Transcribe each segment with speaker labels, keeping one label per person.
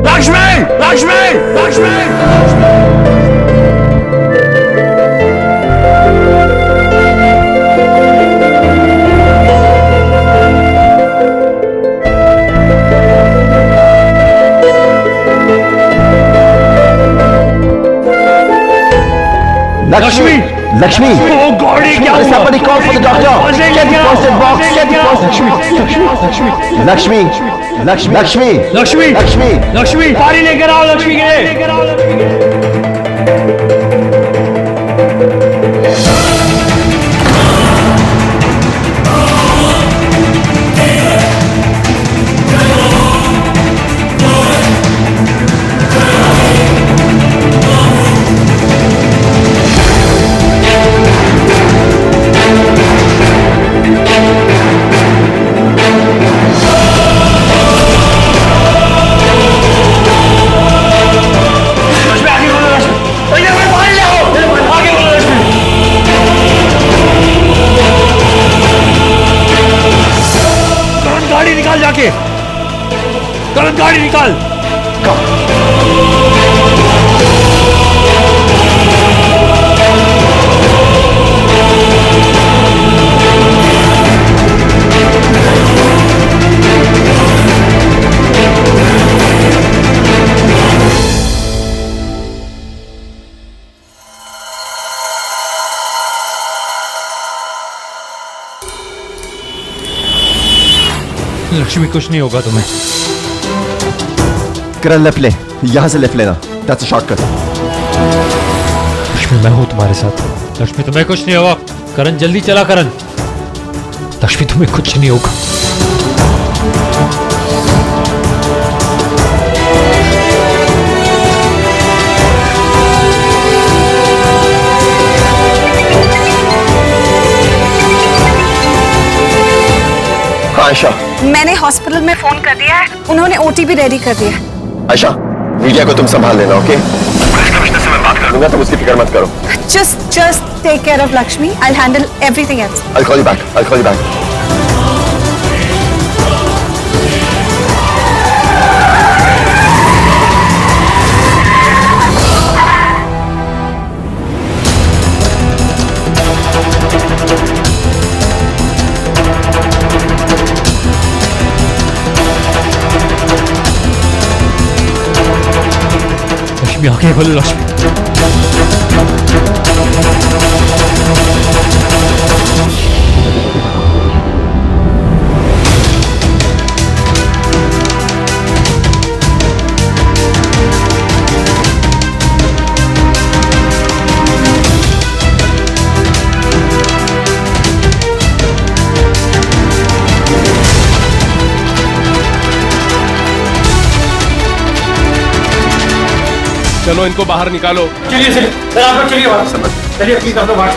Speaker 1: Lakshmi, Lakshmi, Lakshmi.
Speaker 2: Lakshmi! Lakshmi!
Speaker 1: Oh God, ये क्या हुआ?
Speaker 2: Somebody call for the doctor! Get the first aid box! Get the first aid box! Lakshmi! Lakshmi! Lakshmi!
Speaker 1: Lakshmi,
Speaker 2: Lakshmi!
Speaker 1: Lakshmi, पानी लेकर आओ लक्ष्मी के लिए। लक्ष्मी, आगे बोलो लक्ष्मी। भैया, मैं पानी ले आओ। आगे बोलो लक्ष्मी। तुरंत गाड़ी निकाल जाके, तुरंत गाड़ी निकाल। लक्ष्मी, कुछ नहीं होगा तुम्हें।
Speaker 2: करण लेफ्ट ले, यहाँ से लेफ्ट लेना। That's a shortcut.
Speaker 1: लक्ष्मी, मैं हूं तुम्हारे साथ। लक्ष्मी, तुम्हें कुछ नहीं होगा। करण, जल्दी चला करण। लक्ष्मी, तुम्हें कुछ नहीं होगा।
Speaker 2: आयशा,
Speaker 3: मैंने हॉस्पिटल में फोन कर दिया है, उन्होंने ओटीपी रेडी कर दिया है।
Speaker 2: आयशा, मीडिया को तुम संभाल लेना, ओके? पुलिस कमिश्नर से मैं बात कर लूंगा, तुम उसकी फिक्र मत करो।
Speaker 3: Just take care of Lakshmi. I'll handle everything else.
Speaker 2: I'll call you back. I'll call you back.
Speaker 1: Lakshmi, आगे बोलो लक्ष्मी।
Speaker 4: चलो इनको बाहर निकालो।
Speaker 1: चलिए चलिए, सर आप लोग चलिए बाहर। चलिए प्लीज आप लोग बाहर।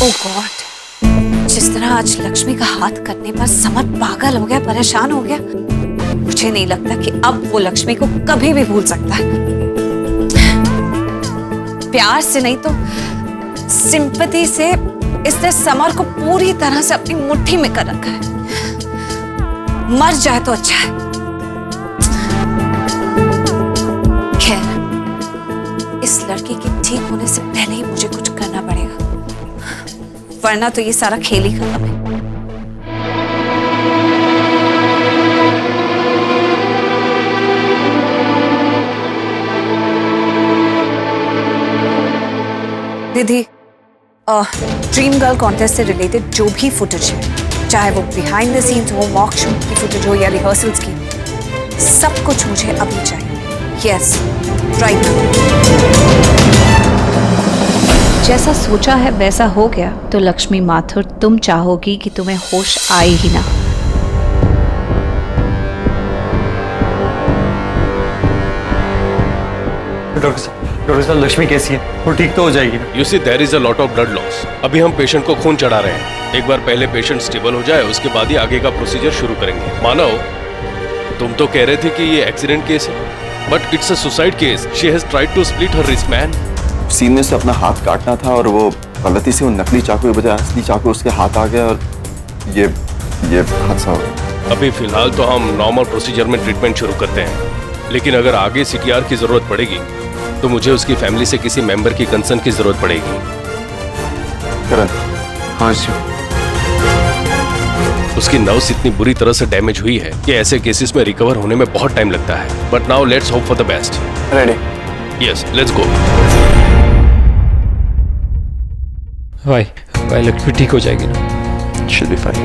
Speaker 3: Oh God! जिस तरह आज लक्ष्मी का हाथ करने पर समर पागल हो गया, परेशान हो गया, मुझे नहीं लगता कि अब वो लक्ष्मी को कभी भी भूल सकता है। प्यार से नहीं तो सिंपैथी से इसने समर को पूरी तरह से अपनी मुट्ठी में कर रखा है। मर जाए तो अच्छा है। खैर, इस लड़की के ठीक होने से पहले ही मुझे कुछ करना पड़ेगा, वरना तो ये सारा खेल ही खत्म है। निधि, ड्रीम गर्ल कॉन्टेस्ट से रिलेटेड जो भी फुटेज है, चाहे वो बिहाइंड द सीन्स हो, मॉक शूट की फुटेज हो या रिहर्सल्स की, सब कुछ मुझे अभी चाहिए। Yes, right.
Speaker 5: जैसा सोचा है वैसा हो गया तो लक्ष्मी माथुर, तुम चाहोगी कि तुम्हें होश आए ही ना।
Speaker 6: डॉक्टर साहब, लक्ष्मी कैसी है? वो ठीक तो हो जाएगी ना?
Speaker 4: You see, there is a lot of blood loss. अभी हम पेशेंट को खून चढ़ा रहे हैं। एक बार पहले पेशेंट स्टेबल हो जाए उसके बाद ही आगे का प्रोसीजर शुरू करेंगे। मानो तुम तो कह रहे थे कि ये एक्सीडेंट केस है, but it's a suicide case. She has tried to split her wrist man.
Speaker 7: सीने से अपना हाथ काटना था और वो गलती से वो नकली चाकू के बजाय असली चाकू उसके हाथ आ गया और ये हादसा हो गया।
Speaker 4: अभी फिलहाल तो हम नॉर्मल प्रोसीजर में ट्रीटमेंट शुरू करते हैं, लेकिन अगर आगे सीटीआर की जरूरत पड़ेगी तो मुझे उसकी फैमिली से किसी मेंबर की कंसर्न की जरूरत पड़ेगी।
Speaker 7: करण,
Speaker 2: हाँ जी।
Speaker 4: उसकी नर्व्स इतनी बुरी तरह से डैमेज हुई है कि ऐसे केसेस में रिकवर होने में बहुत टाइम लगता है। But now let's hope for the best.
Speaker 2: Ready.
Speaker 4: Yes, let's go.
Speaker 1: भाई लक्ष्मी ठीक हो जाएगी ना?
Speaker 7: she'll be fine.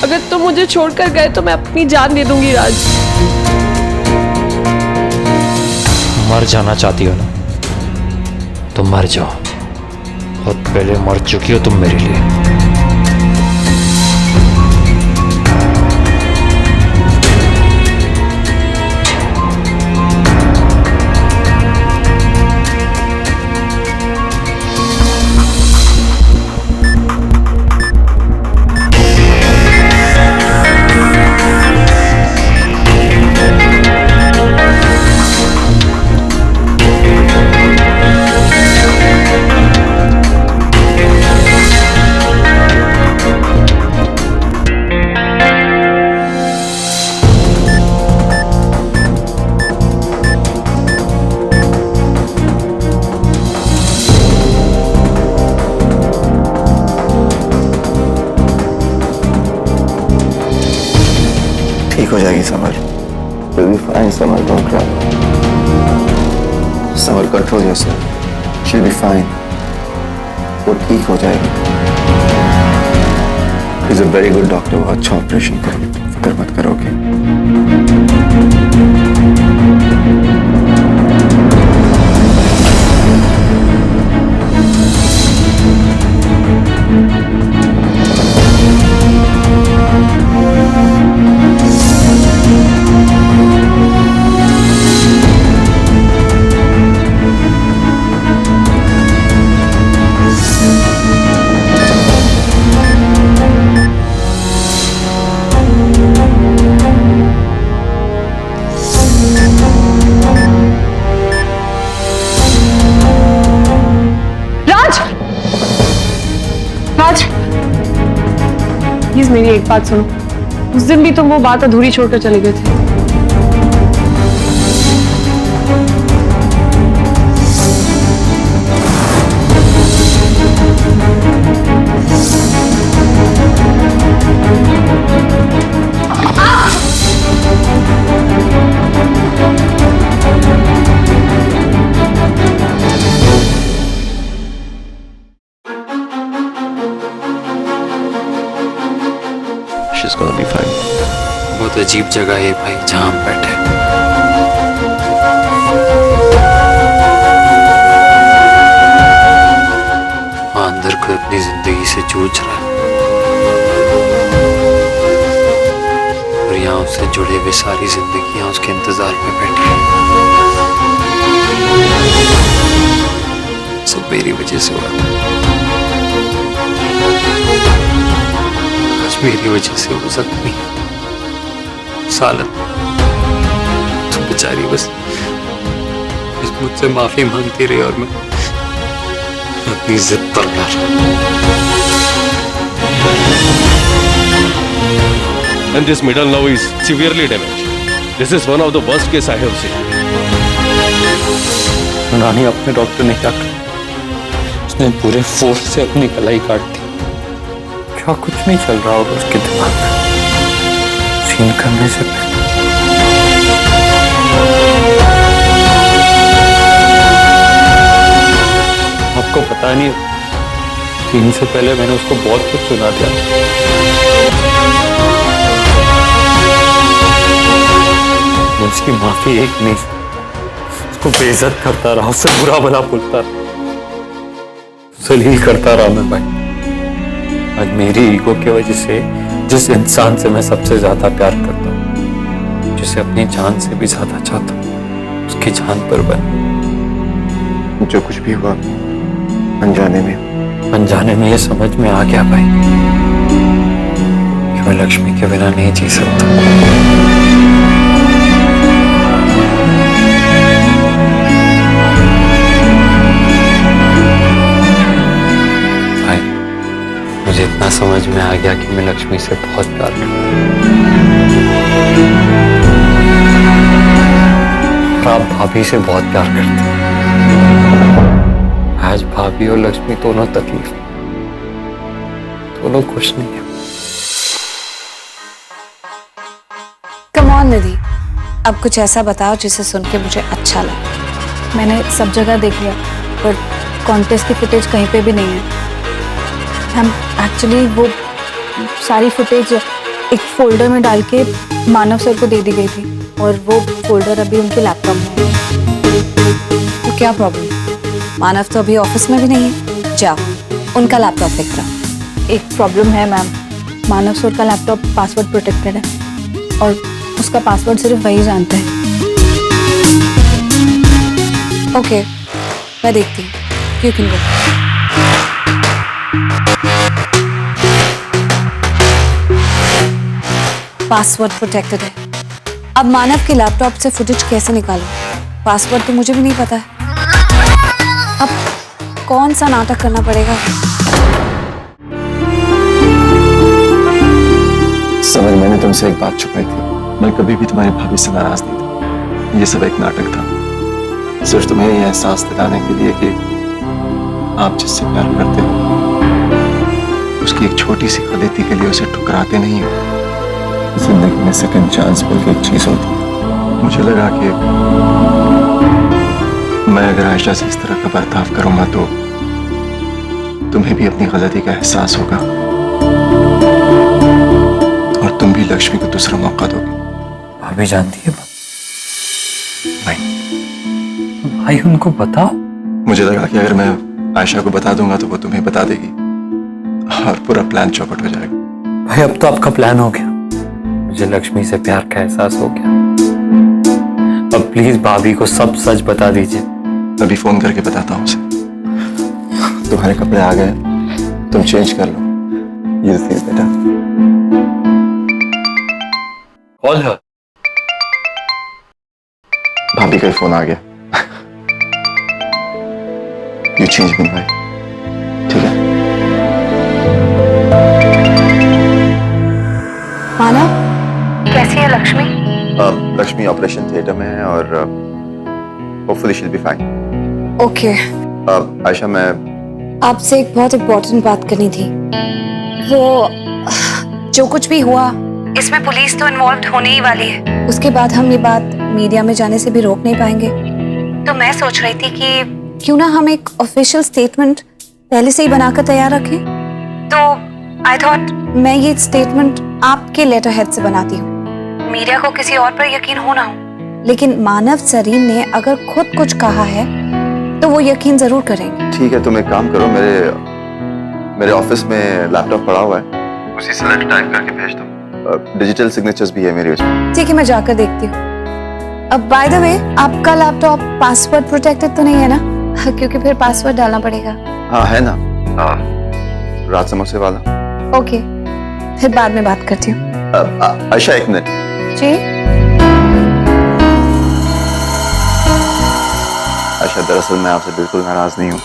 Speaker 8: अगर तुम मुझे छोड़कर गए तो मैं अपनी जान दे दूंगी राज।
Speaker 1: मर जाना चाहती हो ना तो मर जाओ। बहुत पहले मर चुकी हो तुम मेरे लिए।
Speaker 7: ठीक हो जाएगी summer. We'll be fine, summer, don't cry. Summer, control yourself. She'll be fine. वो ठीक हो जाएगी। He's a very good doctor. वो अच्छा ऑपरेशन करेगी, फिक्र मत करोगे।
Speaker 8: प्लीज मेरी एक बात सुनो। उस दिन भी तुम वो बात अधूरी छोड़कर चले गए थे।
Speaker 7: She's gonna be fine.
Speaker 9: बहुत अजीब जगह है भाई जहाँ हम बैठे। वहाँ अंदर कोई अपनी जिंदगी से जूझ रहा है और यहाँ उससे जुड़े हुए सारी जिंदगियां उसके इंतजार में बैठी है। सब मेरी वजह से हुआ। आज मेरी वजह से हो सकती है सालत। तुम बेचारी बस मुझसे माफी मांगती रही और मैं अपनी जिद पर अड़ा रहा।
Speaker 4: And this middle nerve is severely damaged. This is one of the worst case I have seen.
Speaker 9: रानी, अपने डॉक्टर ने क्या कहा? उसने पूरे फोर्स से अपनी कलाई काट दी। क्या कुछ नहीं चल रहा होगा उसके दिमाग में सीन करने से पहले? आपको पता नहीं, सीन से पहले मैंने उसको बहुत कुछ सुना दिया। मैं उसकी माफी एक नहीं, उसको बेइज्जत करता रहा, उससे बुरा भला बोलता रहा, जलील करता रहा मैं भाई। आज मेरी ईगो की वजह से जिस इंसान से मैं सबसे ज्यादा प्यार करता हूँ, जिसे अपनी जान से भी ज्यादा चाहता हूँ, उसकी जान पर बन।
Speaker 7: जो कुछ भी हुआ
Speaker 9: अनजाने में ये समझ में आ गया भाई कि मैं लक्ष्मी के बिना नहीं जी सकता। भाई मुझे इतना समझ में आ गया कि मैं लक्ष्मी से बहुत प्यार करता हूँ और आप भाभी से बहुत प्यार करते हैं। आज भाभी और लक्ष्मी दोनों तकलीफ, दोनों खुश नहीं है।
Speaker 3: कम ऑन निधि, अब कुछ ऐसा बताओ जिसे सुन के मुझे अच्छा लगे।
Speaker 8: मैंने सब जगह देख लिया पर कॉन्टेस्ट की फुटेज कहीं पे भी नहीं है। हम एक्चुअली वो सारी फुटेज एक फोल्डर में डाल के मानव सर को दे दी गई थी और वो फोल्डर अभी उनके लैपटॉप में है।
Speaker 3: तो क्या प्रॉब्लम? मानव तो अभी ऑफिस में भी नहीं है, जाओ उनका लैपटॉप देख रहा।
Speaker 8: एक प्रॉब्लम है मैम, मानव सर का लैपटॉप पासवर्ड प्रोटेक्टेड है और उसका पासवर्ड सिर्फ वही जानते हैं।
Speaker 3: ओके, मैं देखती हूँ। You can go. Password protected है। अब मानव के लैपटॉप से फुटेज कैसे निकालूं? पासवर्ड तो मुझे भी नहीं पता है। अब कौन सा नाटक करना पड़ेगा?
Speaker 7: समझ, मैंने तुमसे एक बात छुपाई थी। मैं कभी भी तुम्हारी भाभी से नाराज नहीं था। ये सब एक नाटक था, सिर्फ तुम्हें ये एहसास दिलाने के लिए कि आप जिससे प्यार करते हो उसकी एक छोटी सी गलती के लिए उसे ठुकराते नहीं हो। जिंदगी में सेकंड चांस बोल के एक चीज होती है। मुझे लगा कि मैं अगर आयशा से इस तरह का बर्ताव करूंगा तो तुम्हें भी अपनी गलती का एहसास होगा और तुम भी लक्ष्मी को दूसरा मौका दोगे।
Speaker 9: भाभी जानती है बात?
Speaker 7: नहीं।
Speaker 9: भाई उनको बताओ।
Speaker 7: मुझे लगा कि अगर मैं आयशा को बता दूंगा तो वो तुम्हें बता देगी और पूरा प्लान चौपट हो जाएगा।
Speaker 9: भाई अब तो आपका प्लान हो गया, मुझे लक्ष्मी से प्यार का एहसास हो गया। अब प्लीज भाभी को सब सच बता दीजिए।
Speaker 7: अभी फोन करके बताता हूँ उसे। तुम्हारे कपड़े आ गए, तुम चेंज कर लो। ये प्लीज बेटा।
Speaker 9: कॉल है।
Speaker 7: भाभी का फोन आ गया। यू चेंज मी भाई, ठीक है?
Speaker 3: मानव, कैसी है लक्ष्मी?
Speaker 7: लक्ष्मी ऑपरेशन थिएटर में है और hopefully she will be fine.
Speaker 3: Okay.
Speaker 7: Ayesha, मैं
Speaker 3: आपसे एक बहुत इम्पोर्टेंट बात करनी थी। वो जो कुछ भी हुआ इसमें पुलिस तो इन्वॉल्व होने ही वाली है। उसके बाद हम ये बात मीडिया में जाने से भी रोक नहीं पाएंगे। तो मैं सोच रही थी कि क्यों ना हम एक ऑफिशियल स्टेटमेंट पहले से ही बनाकर तैयार रखें। तो आई थॉट मैं ये स्टेटमेंट आपके लेटर हेड से बनाती हूँ। मीडिया को किसी और पर यकीन हो ना हो, लेकिन मानव सरीन ने अगर खुद कुछ कहा है तो वो यकीन जरूर करेंगे।
Speaker 7: ठीक है, तुम एक काम करो, मेरे ऑफिस में लैपटॉप पड़ा हुआ है, उसी से लेटर टाइप करके भेज दो। डिजिटल सिग्नेचर्स भी है मेरे उसमें।
Speaker 3: ठीक है, मैं जाकर देखती हूँ। अब बाय द वे, आपका लैपटॉप पासवर्ड प्रोटेक्टेड तो नहीं है ना? क्योंकि फिर पासवर्ड डालना पड़ेगा।
Speaker 7: हाँ है ना, रात समोसे वाला।
Speaker 3: ओके, फिर बाद में बात करती हूँ।
Speaker 7: आयशा एक मिनट।
Speaker 3: जी?
Speaker 7: आयशा, दरअसल मैं आपसे बिल्कुल नाराज नहीं हूँ।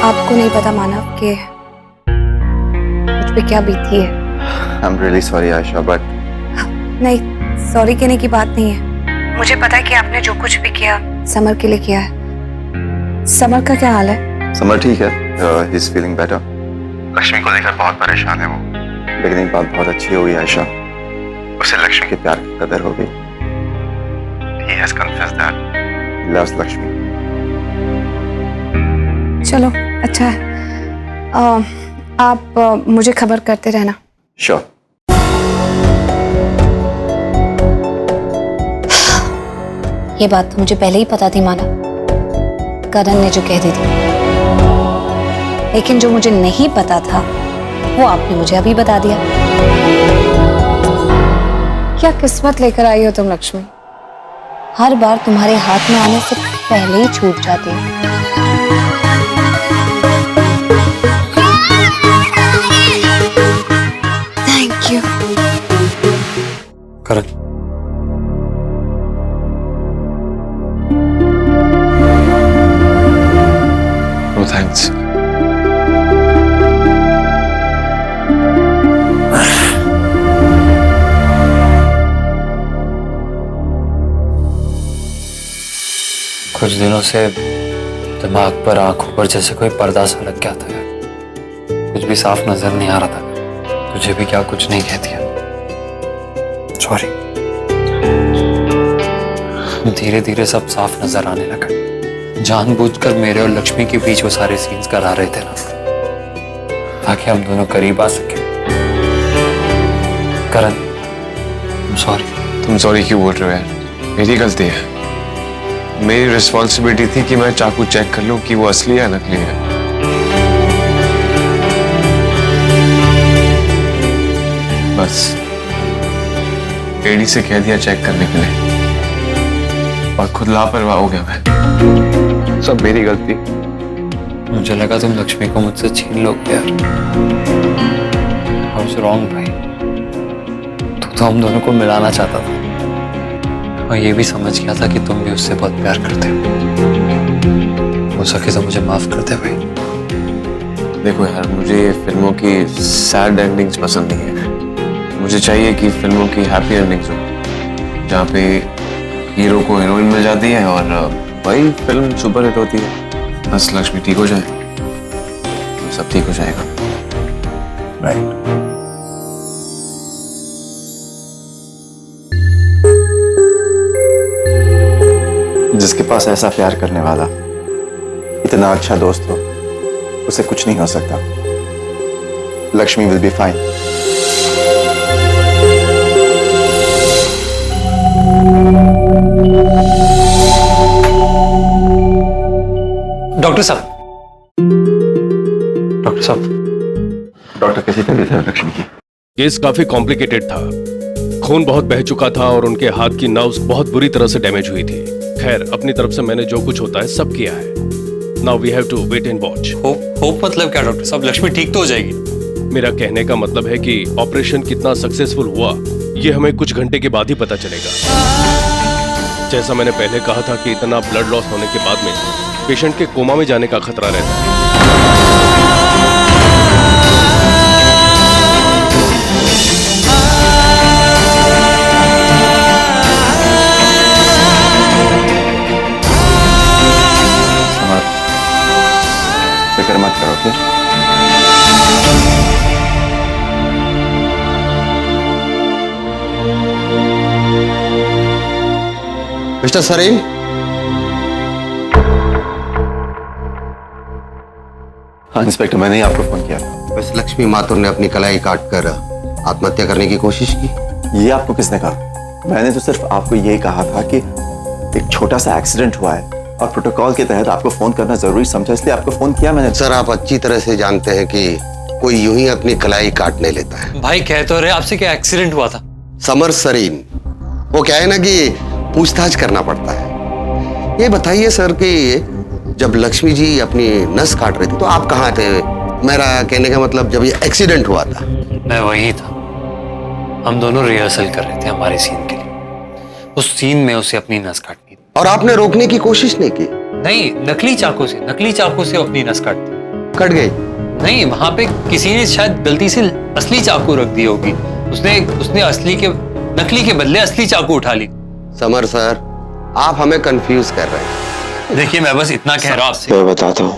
Speaker 3: आपको नहीं पता मानव के मुझ पे क्या बीती है।
Speaker 7: I am really sorry Ayesha, but
Speaker 3: नहीं, सॉरी कहने की बात नहीं है। मुझे पता है कि आपने जो कुछ भी किया समर के लिए किया है। समर का क्या हाल है?
Speaker 7: समर ठीक है, he is feeling better. Lakshmi को लेकर बहुत परेशान है वो, लेकिन एक बात बहुत अच्छी हुई आयशा, उसे लक्ष्मी के प्यार की कदर हो गई। He has confessed that he loves Lakshmi.
Speaker 3: चलो अच्छा है। आप मुझे खबर करते रहना।
Speaker 2: श्योर।
Speaker 5: ये बात तो मुझे पहले ही पता थी मानव, करण ने जो कह दी थी, लेकिन जो मुझे नहीं पता था वो आपने मुझे अभी बता दिया।
Speaker 3: क्या किस्मत लेकर आई हो तुम लक्ष्मी।
Speaker 5: हर बार तुम्हारे हाथ में आने से पहले ही छूट जाती है।
Speaker 3: Thank you.
Speaker 9: Karan,
Speaker 7: no thanks.
Speaker 9: कुछ दिनों से दिमाग पर, आंखों पर जैसे कोई पर्दा सा लग गया था यार। कुछ भी साफ नजर नहीं आ रहा था। तुझे भी क्या कुछ नहीं कह दिया, सॉरी। धीरे धीरे सब साफ नजर आने लगा। जानबूझकर मेरे और लक्ष्मी के बीच वो सारे सीन्स करा रहे थे ना, ताकि हम दोनों करीब आ सके। करण, सॉरी।
Speaker 7: तुम सॉरी क्यों बोल रहे हो यार? मेरी गलती है। मेरी रिस्पॉन्सिबिलिटी थी कि मैं चाकू चेक कर लूं कि वो असली है नकली है। बस एडी से कह दिया चेक करने के लिए और खुद लापरवाह हो गया मैं। सब मेरी गलती।
Speaker 9: मुझे लगा तुम लक्ष्मी को मुझसे छीन लोगे यार। I was wrong भाई। तू तो हम दोनों को मिलाना चाहता था, और ये भी समझ गया था कि तुम भी उससे बहुत प्यार करते हो सके तो मुझे माफ कर दे भाई।
Speaker 7: देखो यार, मुझे फिल्मों की सैड एंडिंग्स पसंद नहीं है। मुझे चाहिए कि फिल्मों की हैप्पी एंडिंग्स हो, जहाँ पे हीरो को हीरोइन मिल जाती है और भाई फिल्म सुपर हिट होती है। बस लक्ष्मी ठीक हो जाए तो सब ठीक हो जाएगा। राइट।
Speaker 2: जिसके पास ऐसा प्यार करने वाला, इतना अच्छा दोस्त हो, उसे कुछ नहीं हो सकता। Lakshmi will be fine.
Speaker 9: Doctor साहब, डॉक्टर साहब।
Speaker 2: डॉक्टर कैसी तबीयत है लक्ष्मी की?
Speaker 4: केस काफी कॉम्प्लिकेटेड था। खून बहुत बह चुका था और उनके हाथ की नर्व्स बहुत बुरी तरह से डैमेज हुई थी। खैर, अपनी तरफ से मैंने जो कुछ होता है सब किया है। Now we have to wait and watch.
Speaker 9: Hope मतलब क्या डॉक्टर साहब? लक्ष्मी ठीक तो हो जाएगी?
Speaker 4: मेरा कहने का मतलब है कि ऑपरेशन कितना सक्सेसफुल हुआ ये हमें कुछ घंटे के बाद ही पता चलेगा। जैसा मैंने पहले कहा था कि इतना ब्लड लॉस होने के बाद में पेशेंट के कोमा में जाने का खतरा रहता है।
Speaker 2: फिक्र मत करो, फिर
Speaker 10: मिस्टर सरीन,
Speaker 2: हाँ इंस्पेक्टर, मैंने ही आपको फोन किया था।
Speaker 10: बस लक्ष्मी माथुर ने अपनी कलाई काट कर आत्महत्या करने की कोशिश की।
Speaker 2: ये आपको किसने कहा? मैंने तो सिर्फ आपको यही कहा था कि एक छोटा सा एक्सीडेंट हुआ है और प्रोटोकॉल के तहत आपको फोन करना जरूरी समझा, इसलिए आपको फोन किया मैंने।
Speaker 10: सर, आप अच्छी तरह से जानते हैं कि कोई यूं ही अपनी कलाई काटने लेता है।
Speaker 9: भाई कह तो रहे आपसे क्या एक्सीडेंट हुआ था?
Speaker 10: समर सरीन, वो क्या है ना कि पूछताछ करना पड़ता है। ये बताइए सर कि जब लक्ष्मी जी अपनी नस काट रही थी तो आप कहाँ थे? मेरा कहने का मतलब जब ये एक्सीडेंट हुआ था।
Speaker 9: मैं वही था। हम दोनों रिहर्सल कर रहे थे हमारे सीन के लिए। उस सीन में उसे अपनी नस काटनी थी।
Speaker 10: और आपने रोकने की कोशिश नहीं की?
Speaker 9: नहीं, नकली चाकू से अपनी नस काट दी।
Speaker 10: कट गई?
Speaker 9: नहीं, वहां पे किसी ने शायद गलती से असली चाकू रख दी होगी। उसने नकली के बदले असली चाकू उठा ली।
Speaker 10: समर सर, आप हमें कंफ्यूज कर रहे हैं।
Speaker 9: देखिए, मैं बस इतना कह रहा हूं आपसे।
Speaker 2: मैं बताता हूँ।